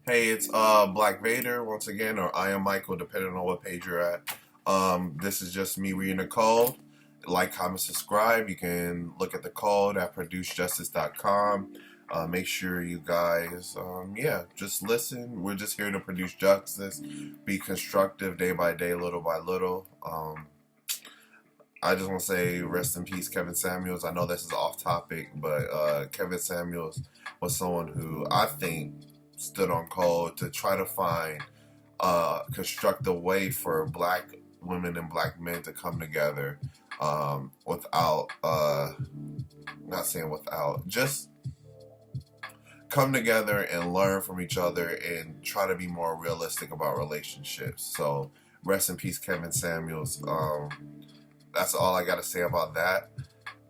Hey, it's Black Vader once again, or I am Michael, depending on what page you're at. This is just me reading the code. Like, comment, subscribe. You can look at the code at producejustice.com. Make sure you guys, just listen. We're just here to produce justice, be constructive day by day, little by little. I just want to say rest in peace, Kevin Samuels. I know this is off topic, but Kevin Samuels was someone who I think stood on code to try to find construct a way for black women and black men to come together without, not saying without, just come together and learn from each other and try to be more realistic about relationships. So rest in peace, Kevin Samuels. That's all I got to say about that.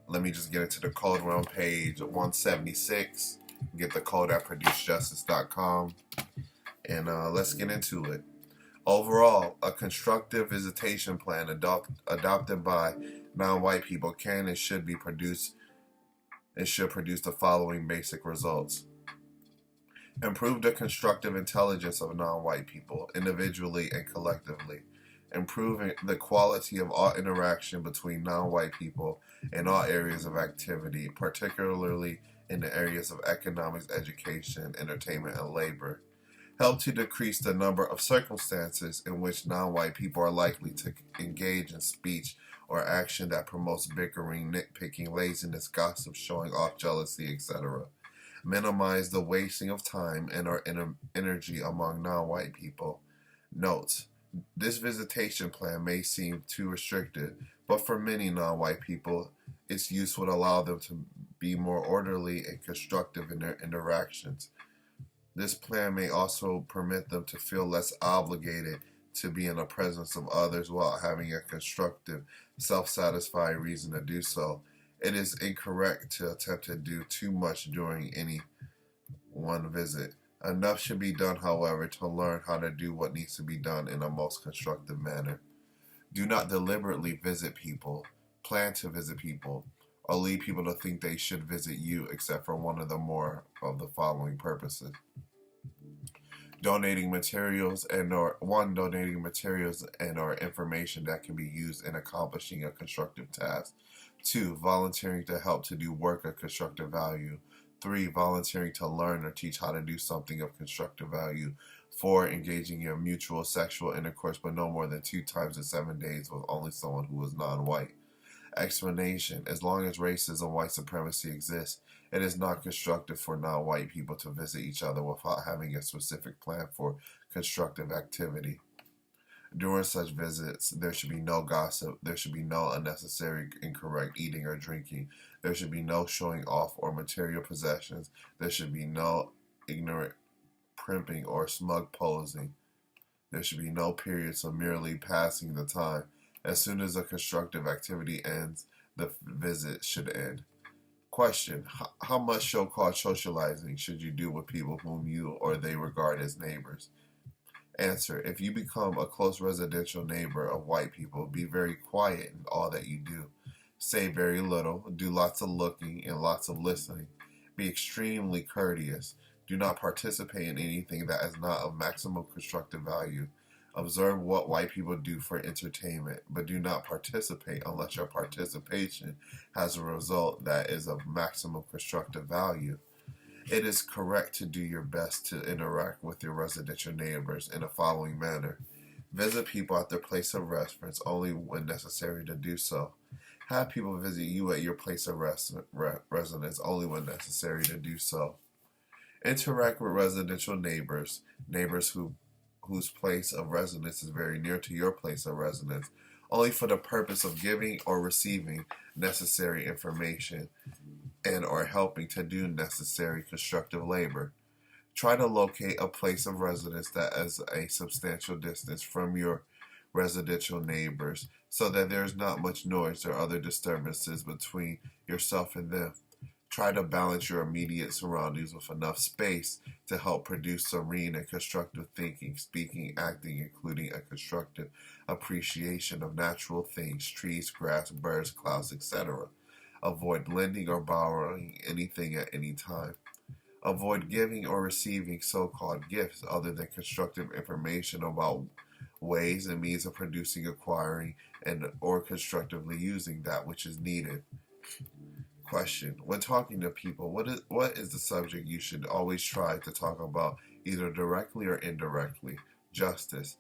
Let me just get into the code. We're on page 176. Get the code at producejustice.com. And let's get into it. Overall, a constructive visitation plan adopted by non-white people can and should be produced. It should produce the following basic results. Improve the constructive intelligence of non-white people, individually and collectively. Improving the quality of all interaction between non-white people in all areas of activity, particularly in the areas of economics, education, entertainment, and labor. Help to decrease the number of circumstances in which non-white people are likely to engage in speech or action that promotes bickering, nitpicking, laziness, gossip, showing off, jealousy, etc. Minimize the wasting of time and or energy among non-white people. Notes: this visitation plan may seem too restrictive, but for many non-white people, its use would allow them to be more orderly and constructive in their interactions. This plan may also permit them to feel less obligated to be in the presence of others while having a constructive, self-satisfied reason to do so. It is incorrect to attempt to do too much during any one visit. Enough should be done, however, to learn how to do what needs to be done in a most constructive manner. Do not deliberately visit people, plan to visit people, or lead people to think they should visit you except for one of the more of the following purposes. Donating materials and or information that can be used in accomplishing a constructive task. 2. Volunteering to help to do work of constructive value. 3. Volunteering to learn or teach how to do something of constructive value. 4. Engaging in mutual sexual intercourse but no more than 2 times in 7 days with only someone who is non-white. Explanation: as long as racism, white supremacy exists, it is not constructive for non-white people to visit each other without having a specific plan for constructive activity. During such visits, there should be no gossip, there should be no unnecessary incorrect eating or drinking, there should be no showing off or material possessions, there should be no ignorant primping or smug posing, there should be no periods of merely passing the time. As soon as a constructive activity ends, the visit should end. Question: how much so-called socializing should you do with people whom you or they regard as neighbors? Answer: if you become a close residential neighbor of white people, be very quiet in all that you do. Say very little, do lots of looking and lots of listening. Be extremely courteous. Do not participate in anything that is not of maximum constructive value. Observe what white people do for entertainment, but do not participate unless your participation has a result that is of maximum constructive value. It is correct to do your best to interact with your residential neighbors in the following manner. Visit people at their place of residence only when necessary to do so. Have people visit you at your place of residence only when necessary to do so. Interact with residential neighbors, whose place of residence is very near to your place of residence, only for the purpose of giving or receiving necessary information and or helping to do necessary constructive labor. Try to locate a place of residence that is a substantial distance from your residential neighbors so that there is not much noise or other disturbances between yourself and them. Try to balance your immediate surroundings with enough space to help produce serene and constructive thinking, speaking, acting, including a constructive appreciation of natural things, trees, grass, birds, clouds, etc. Avoid lending or borrowing anything at any time. Avoid giving or receiving so-called gifts other than constructive information about ways and means of producing, acquiring, and or constructively using that which is needed. Question: when talking to people, what is the subject you should always try to talk about, either directly or indirectly? Justice.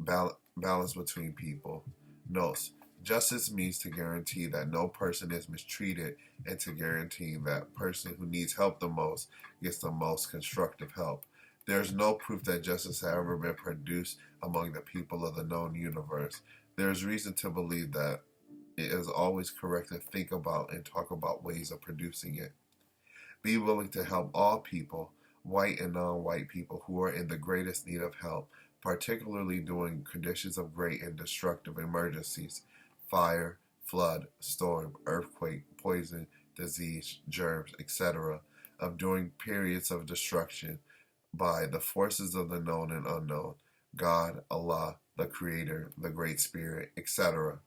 Balance between people. Notes: justice means to guarantee that no person is mistreated and to guarantee that person who needs help the most gets the most constructive help. There is no proof that justice has ever been produced among the people of the known universe. There is reason to believe that it is always correct to think about and talk about ways of producing it. Be willing to help all people, white and non-white people, who are in the greatest need of help, particularly during conditions of great and destructive emergencies: fire, flood, storm, earthquake, poison, disease, germs, etc., of during periods of destruction by the forces of the known and unknown, God, Allah, the Creator, the Great Spirit, etc.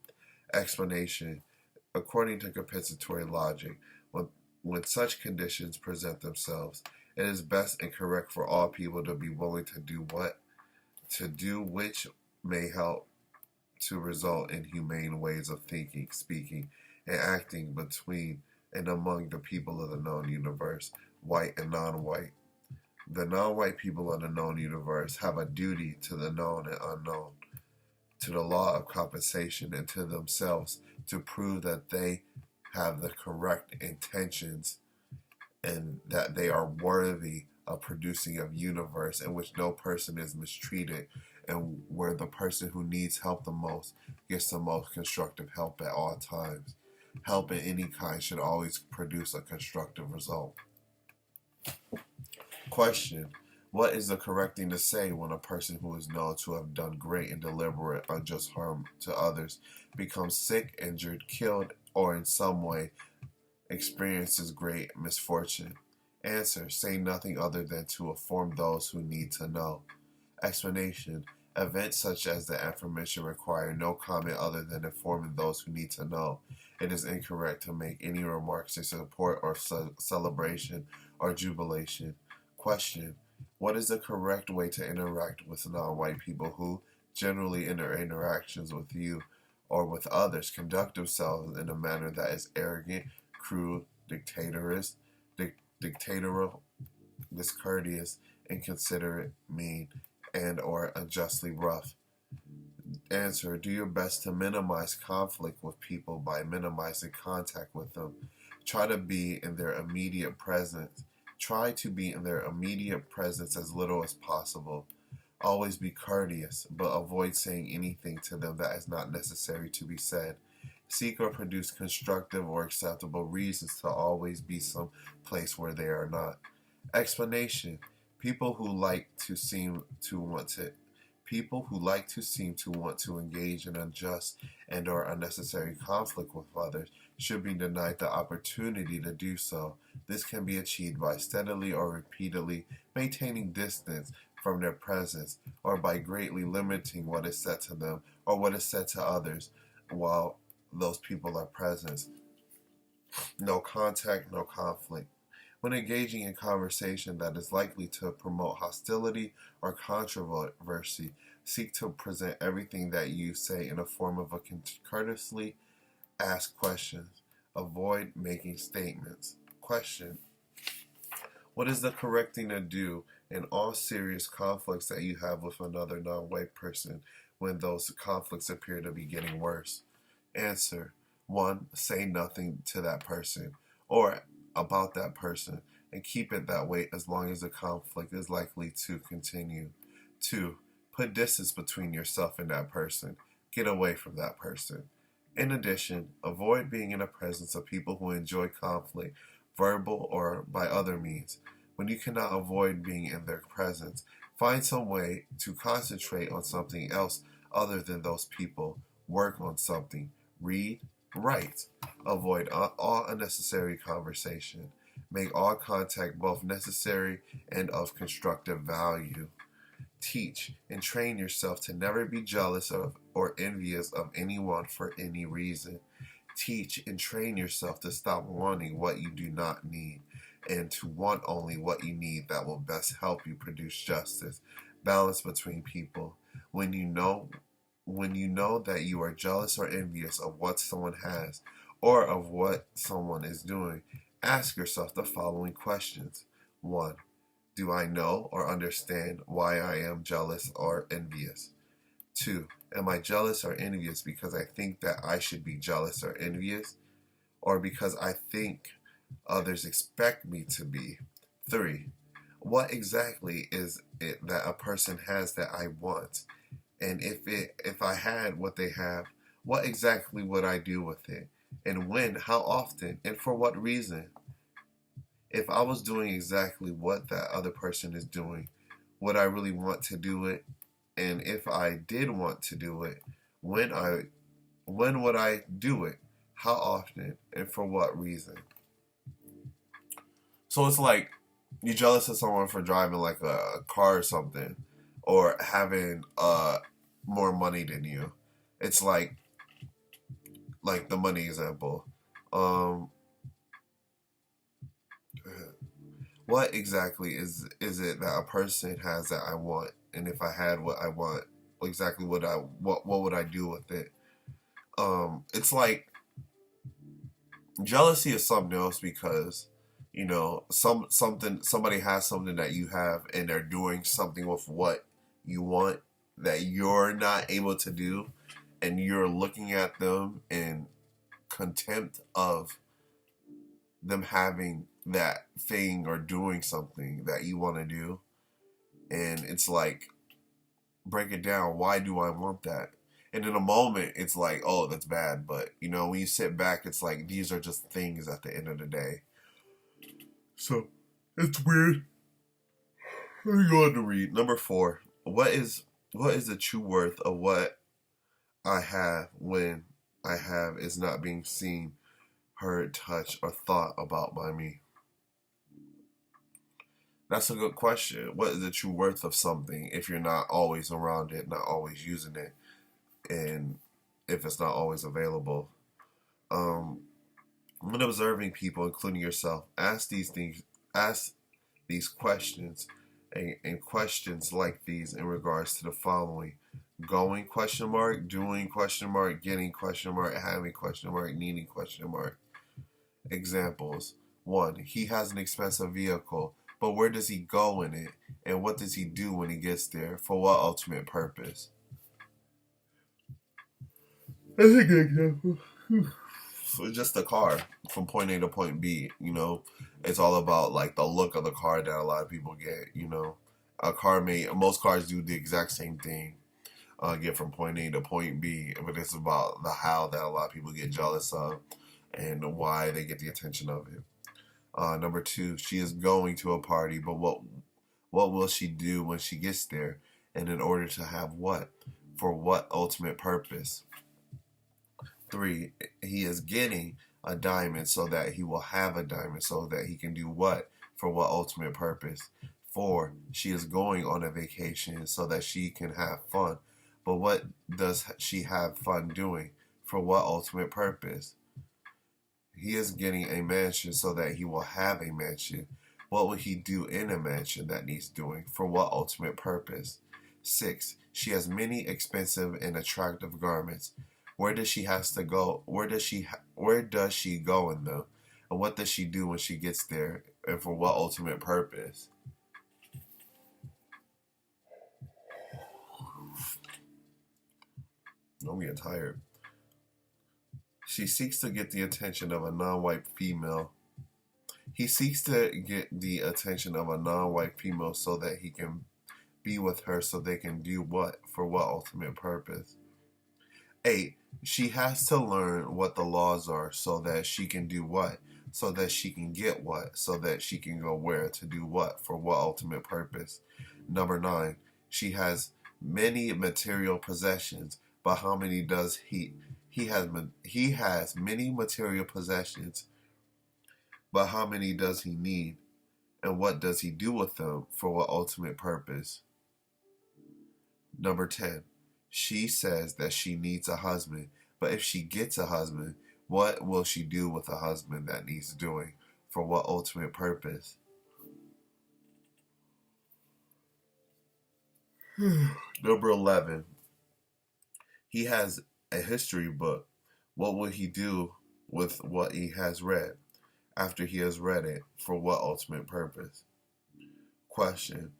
Explanation: according to compensatory logic, when such conditions present themselves, it is best and correct for all people to be willing to do which may help to result in humane ways of thinking, speaking, and acting between and among the people of the known universe, white and non-white. The non-white people of the known universe have a duty to the known and unknown, to the law of compensation, and to themselves to prove that they have the correct intentions and that they are worthy of producing a universe in which no person is mistreated and where the person who needs help the most gets the most constructive help at all times. Help in any kind should always produce a constructive result. Question: what is the correct thing to say when a person who is known to have done great and deliberate unjust harm to others becomes sick, injured, killed, or in some way experiences great misfortune? Answer: say nothing other than to inform those who need to know. Explanation: events such as the aforementioned require no comment other than informing those who need to know. It is incorrect to make any remarks in support or celebration or jubilation. Question: what is the correct way to interact with non-white people who, generally in their interactions with you or with others, conduct themselves in a manner that is arrogant, crude, dictatorial, discourteous, inconsiderate, mean, and or unjustly rough? Answer: do your best to minimize conflict with people by minimizing contact with them. Try to be in their immediate presence. Try to be in their immediate presence as little as possible. Always be courteous, but avoid saying anything to them that is not necessary to be said. Seek or produce constructive or acceptable reasons to always be some place where they are not. Explanation: people who like to seem to want to engage in unjust and or unnecessary conflict with others should be denied the opportunity to do so. This can be achieved by steadily or repeatedly maintaining distance from their presence, or by greatly limiting what is said to them or what is said to others while those people are present. No contact, no conflict. When engaging in conversation that is likely to promote hostility or controversy, seek to present everything that you say in a form of a courteously ask questions. Avoid making statements. Question: what is the correct thing to do in all serious conflicts that you have with another non-white person when those conflicts appear to be getting worse? Answer: 1. Say nothing to that person or about that person and keep it that way as long as the conflict is likely to continue. 2. Put distance between yourself and that person. Get away from that person. In addition, avoid being in the presence of people who enjoy conflict, verbal or by other means. When you cannot avoid being in their presence, find some way to concentrate on something else other than those people. Work on something. Read, write. Avoid all unnecessary conversation. Make all contact both necessary and of constructive value. Teach and train yourself to never be jealous of or envious of anyone for any reason. Teach and train yourself to stop wanting what you do not need. and to want only what you need that will best help you produce justice, balance between people. When you know that you are jealous or envious of what someone has or of what someone is doing, ask yourself the following questions. 1. Do I know or understand why I am jealous or envious? 2. Am I jealous or envious because I think that I should be jealous or envious, or because I think others expect me to be? 3. What exactly is it that a person has that I want? And if I had what they have, what exactly would I do with it? And when, how often, and for what reason? If I was doing exactly what that other person is doing, would I really want to do it? And if I did want to do it, when would I do it? How often, and for what reason? So it's like you're jealous of someone for driving like a car or something, or having more money than you. It's like the money example. Um, what exactly is it that a person has that I want? And if I had what I want, exactly what would I do with it? It's like jealousy is something else because somebody has something that you have and they're doing something with what you want that you're not able to do, and you're looking at them in contempt of them having that thing or doing something that you want to do. And it's like, break it down. Why do I want that? And in a moment, it's like, oh, that's bad. But, when you sit back, it's like, these are just things at the end of the day. So, it's weird. Let me go on to read. Number 4. What is the true worth of what I have when I have is not being seen, heard, touched, or thought about by me? That's a good question. What is the true worth of something if you're not always around it, not always using it, and if it's not always available? When observing people, including yourself, ask these questions, and questions like these in regards to the following: going ? Doing ? Getting ? Having ? Needing ? Examples. 1. He has an expensive vehicle, but where does he go in it? And what does he do when he gets there? For what ultimate purpose? That's a good example. So just a car from point A to point B, it's all about like the look of the car that a lot of people get, most cars do the exact same thing, get from point A to point B, but it's about the how that a lot of people get jealous of and why they get the attention of it. Number 2, she is going to a party, but what will she do when she gets there? And in order to have what? For what ultimate purpose? 3, he is getting a diamond so that he will have a diamond so that he can do what? For what ultimate purpose? 4, she is going on a vacation so that she can have fun. But what does she have fun doing? For what ultimate purpose? He is getting a mansion so that he will have a mansion. What will he do in a mansion that needs doing? For what ultimate purpose? 6, she has many expensive and attractive garments. Where does she have to go? Where does she go in them? And what does she do when she gets there? And for what ultimate purpose? I'm getting tired. She seeks to get the attention of a non-white female. He seeks to get the attention of a non-white female so that he can be with her so they can do what? For what ultimate purpose? 8, she has to learn what the laws are so that she can do what? So that she can get what? So that she can go where? To do what? For what ultimate purpose? Number 9, she has many material possessions, but how many does he has many material possessions, but how many does he need? And what does he do with them? For what ultimate purpose? Number 10, she says that she needs a husband, but if she gets a husband, what will she do with a husband that needs doing? For what ultimate purpose? Number 11. He has a history book. What will he do with what he has read after he has read it? For what ultimate purpose? Question.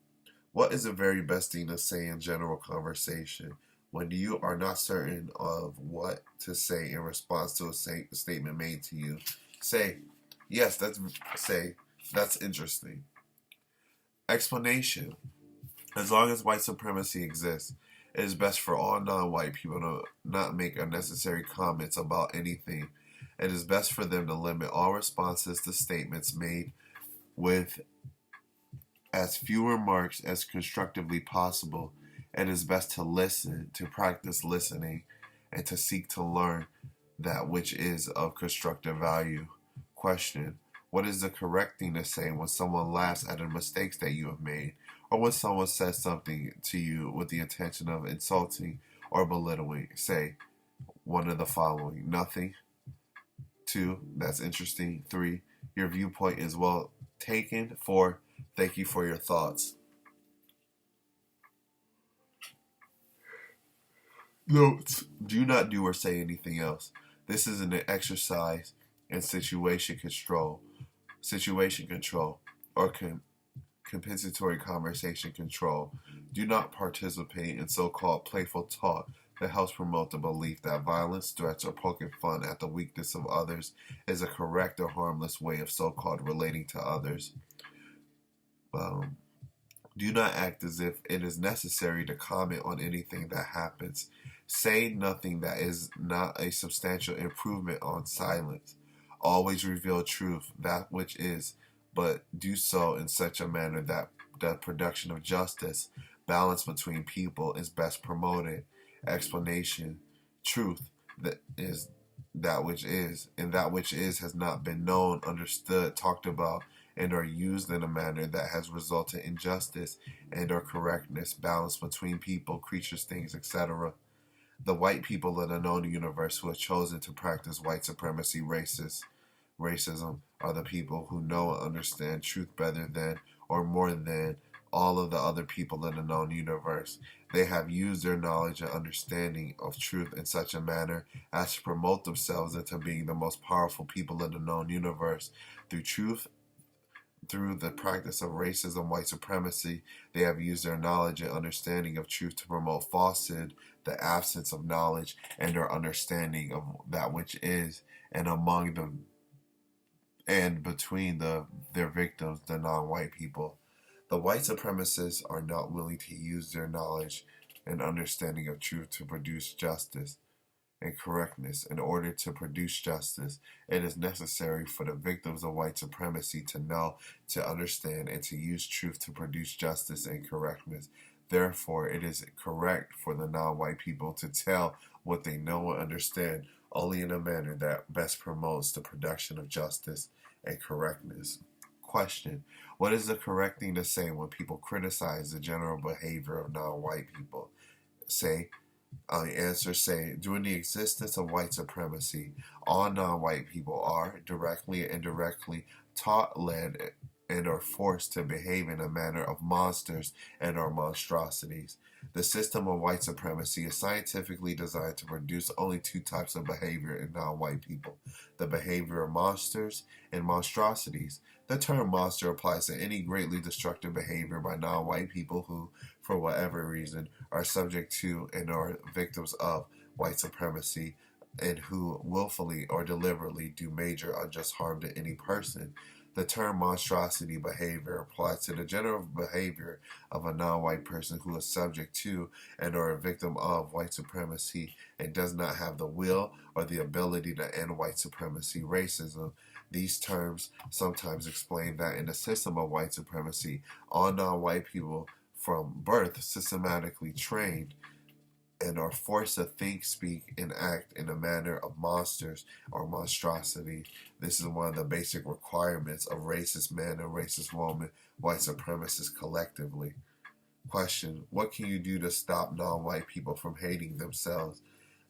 What is the very best thing to say in general conversation when you are not certain of what to say in response to a statement made to you? Say, that's interesting. Explanation. As long as white supremacy exists, it is best for all non-white people to not make unnecessary comments about anything. It is best for them to limit all responses to statements made with as few remarks as constructively possible. It is best to listen, to practice listening, and to seek to learn that which is of constructive value. Question. What is the correct thing to say when someone laughs at the mistakes that you have made, or when someone says something to you with the intention of insulting or belittling? Say one of the following. Nothing. 2. That's interesting. 3. Your viewpoint is well taken. 4. Thank you for your thoughts. Notes. Do not do or say anything else. This is an exercise in situation control, or compensatory conversation control. Do not participate in so-called playful talk that helps promote the belief that violence, threats, or poking fun at the weakness of others is a correct or harmless way of so-called relating to others. Do not act as if it is necessary to comment on anything that happens. Say nothing that is not a substantial improvement on silence. Always reveal truth, that which is, but do so in such a manner that the production of justice, balance between people, is best promoted. Explanation. Truth that is that which is, and that which is has not been known, understood, talked about, and are used in a manner that has resulted in justice and or correctness, balance between people, creatures, things, etc. The white people in the known universe who have chosen to practice white supremacy racism are the people who know and understand truth better than or more than all of the other people in the known universe. They have used their knowledge and understanding of truth in such a manner as to promote themselves into being the most powerful people in the known universe. Through the practice of racism, white supremacy, they have used their knowledge and understanding of truth to promote falsehood, the absence of knowledge and their understanding of that which is, and among them and between their victims, the non-white people. The white supremacists are not willing to use their knowledge and understanding of truth to produce justice and correctness. In order to produce justice, it is necessary for the victims of white supremacy to know, to understand, and to use truth to produce justice and correctness. Therefore, it is correct for the non-white people to tell what they know and understand only in a manner that best promotes the production of justice and correctness. Question. What is the correct thing to say when people criticize the general behavior of non-white people? Answer. During the existence of white supremacy, all non-white people are, directly and indirectly, taught, led, and are forced to behave in a manner of monsters and or monstrosities. The system of white supremacy is scientifically designed to produce only two types of behavior in non-white people: the behavior of monsters and monstrosities. The term monster applies to any greatly destructive behavior by non-white people who, for whatever reason, are subject to and are victims of white supremacy, and who willfully or deliberately do major unjust harm to any person. The term monstrosity behavior applies to the general behavior of a non-white person who is subject to and or a victim of white supremacy and does not have the will or the ability to end white supremacy racism. These terms sometimes explain that in the system of white supremacy, all non-white people from birth systematically trained and are forced to think, speak, and act in a manner of monsters or monstrosity. This is one of the basic requirements of racist men and racist women, white supremacists collectively. Question. What can you do to stop non-white people from hating themselves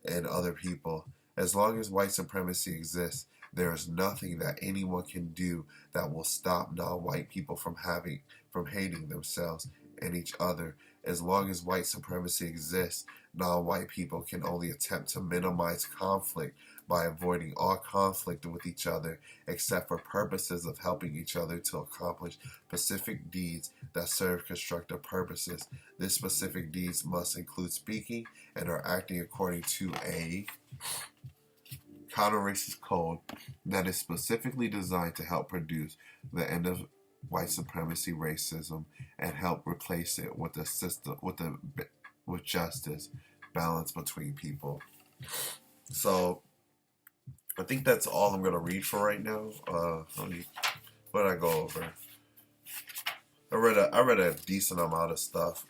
and other people? As long as white supremacy exists, There is nothing that anyone can do that will stop non-white people from hating themselves and each other. As long as white supremacy exists, non-white people can only attempt to minimize conflict by avoiding all conflict with each other, except for purposes of helping each other to accomplish specific deeds that serve constructive purposes. These specific deeds must include speaking and or acting according to a counter-racist code that is specifically designed to help produce the end of white supremacy racism and help replace it with a system with justice, balance between people. So I think that's all I'm gonna read for right now. What did I go over? I read a decent amount of stuff.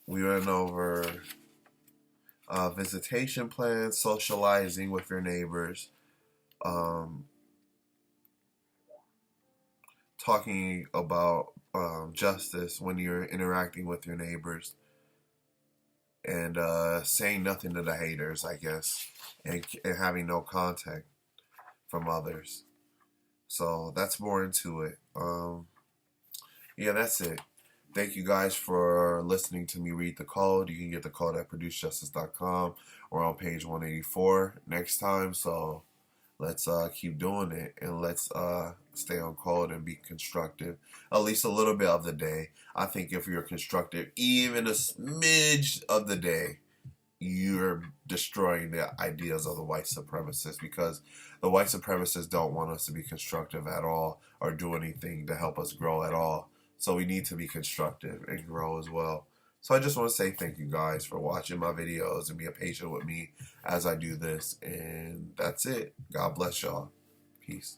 We went over visitation plans, socializing with your neighbors, talking about justice when you're interacting with your neighbors, and saying nothing to the haters, I guess, and having no contact from others. So that's more into it. Yeah, that's it. Thank you guys for listening to me read the code. You can get the code at producejustice.com or on page 184 next time. So let's keep doing it, and let's stay on code and be constructive at least a little bit of the day. I think if you're constructive even a smidge of the day, you're destroying the ideas of the white supremacists, because the white supremacists don't want us to be constructive at all or do anything to help us grow at all. So we need to be constructive and grow as well. So I just want to say thank you guys for watching my videos and being patient with me as I do this. And that's it. God bless y'all. Peace.